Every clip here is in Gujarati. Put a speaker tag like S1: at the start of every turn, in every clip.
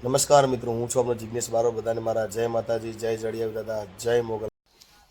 S1: નમસ્કાર મિત્રો, હું છું આપણો જિગ્નેશ બારો. બધાને મારા જય માતાજી, જય જડિયા દાદા, જય મોગલ.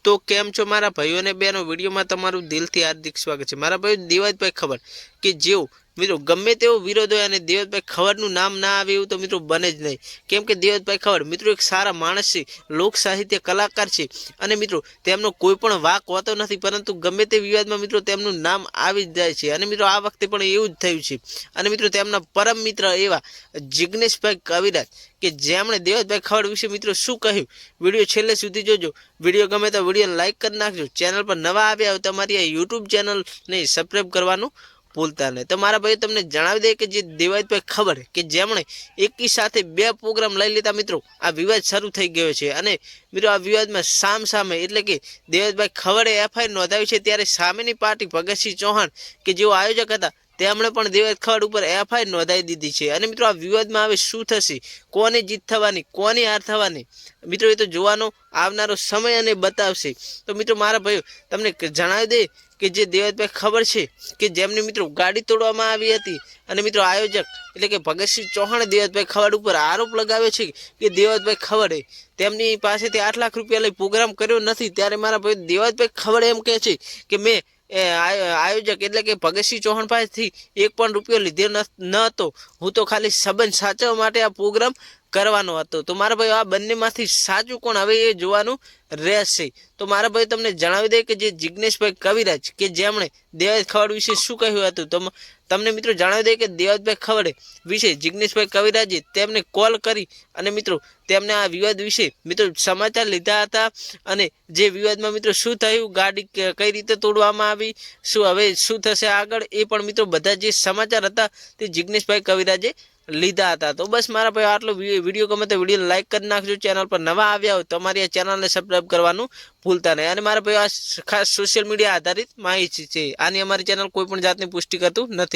S2: તો કેમ છો મારા ભાઈઓ અને બહેનો? વિડીયોમાં તમારું દિલથી હાર્દિક સ્વાગત છે. મારા ભાઈઓ, દેવતભાઈ ખબર કે જેવું મિત્રો ગમે તેવો વિરોધ હોય અને દેવતભાઈ ખબરનું નામ ના આવે એવું તો મિત્રો બને જ નહીં. કેમ કે દેવતભાઈ ખબર મિત્રો એક સારા માણસ છે, લોક સાહિત્ય કલાકાર છે અને મિત્રો તેમનો કોઈ પણ વાક હોતો નથી, પરંતુ ગમે તે વિવાદમાં મિત્રો તેમનું નામ આવી જ જાય છે. અને મિત્રો આ વખતે પણ એવું જ થયું છે. અને મિત્રો તેમના પરમ મિત્ર એવા જિગ્નેશભાઈ કવિરાજ કે જેમણે દેવતભાઈ ખવડ વિશે મિત્રો શું કહ્યું, વિડીયો છેલ્લે સુધી જોજો. વિડીયો ગમે તો વિડીયો લાઈક કરી નાખજો. ચેનલ પર નવા આવ્યા હોય તમારી આ યુટ્યુબ ચેનલને સબસ્ક્રાઈબ કરવાનું ભૂલતા નહીં. તો મારા ભાઈ તમને જણાવી દે કે જે દેવતભાઈ ખબર કે જેમણે એકી સાથે 2 પ્રોગ્રામ લઈ લીધા મિત્રો આ વિવાદ શરૂ થઈ ગયો છે. અને મિત્રો આ વિવાદમાં સામે એટલે કે દેવતભાઈ ખબરે એફઆઈઆર નોંધાવી છે, ત્યારે સામેની પાર્ટી ભગતસિંહ ચૌહાણ કે જેઓ આયોજક હતા તેમણે પણ દેવત ખવડ ઉપર એફઆઈઆર નોંધાવી દીધી છે. અને મિત્રો આ વિવાદમાં હવે શું થશે, કોની જીત થવાની, કોની હાર થવાની, મિત્રો એ તો જોવાનો આવનારો સમય અને બતાવશે. તો મિત્રો મારા ભાઈઓ તમને જણાવી દે કે જે દેવતભાઈ ખબર છે કે જેમની મિત્રો ગાડી તોડવામાં આવી હતી અને મિત્રો આયોજક એટલે કે ભગતસિંહ ચૌહાણે દેવતભાઈ ખવડ ઉપર આરોપ લગાવ્યો છે કે દેવતભાઈ ખવડે તેમની પાસેથી 8 લાખ રૂપિયા લઈ પ્રોગ્રામ કર્યો નથી. ત્યારે મારા ભાઈ દેવતભાઈ ખવડ એમ કહે છે કે મેં આયોજક એટલે કે ભગતસિંહ ચૌહાણ પાસેથી 1 પણ રૂપિયો લીધો ન હતો. હું તો ખાલી સંબંધ સાચવવા માટે આ પ્રોગ્રામ કરવાનો હતો. તો મારા ભાઈ આ બંનેમાંથી સાચું કોણ હવે એ જોવાનું રહેશે. તો મારા ભાઈ તમને જણાવી દે કે જે જિગ્નેશભાઈ કવિરાજ કે જેમણે દેવત ખવડ વિશે શું કહ્યું હતું, તો તમને મિત્રો જણાવી દે કે દેવતભાઈ ખવડે વિશે જિગ્નેશભાઈ કવિરાજે તેમને કોલ કરી અને મિત્રો તેમને આ વિવાદ વિશે મિત્રો સમાચાર લીધા હતા. અને જે વિવાદમાં મિત્રો શું થયું, ગાડી કઈ રીતે તોડવામાં આવી, શું હવે શું થશે આગળ, એ પણ મિત્રો બધા જે સમાચાર હતા તે જિગ્નેશભાઈ કવિરાજે લીધા હતા. તો બસ મારા ભાઈ આટલો વિડીયો ગમે તો વિડીયો લાઈક કરી નાખજો. ચેનલ પર નવા આવ્યા હોય તમારી આ ચેનલને સબસ્ક્રાઈબ કરવાનું ભૂલતા નહીં. અને મારા ભાઈ આ ખાસ સોશિયલ મીડિયા આધારિત માહિતી છે, આની અમારી ચેનલ કોઈ પણ જાતની પુષ્ટિ કરતું નથી.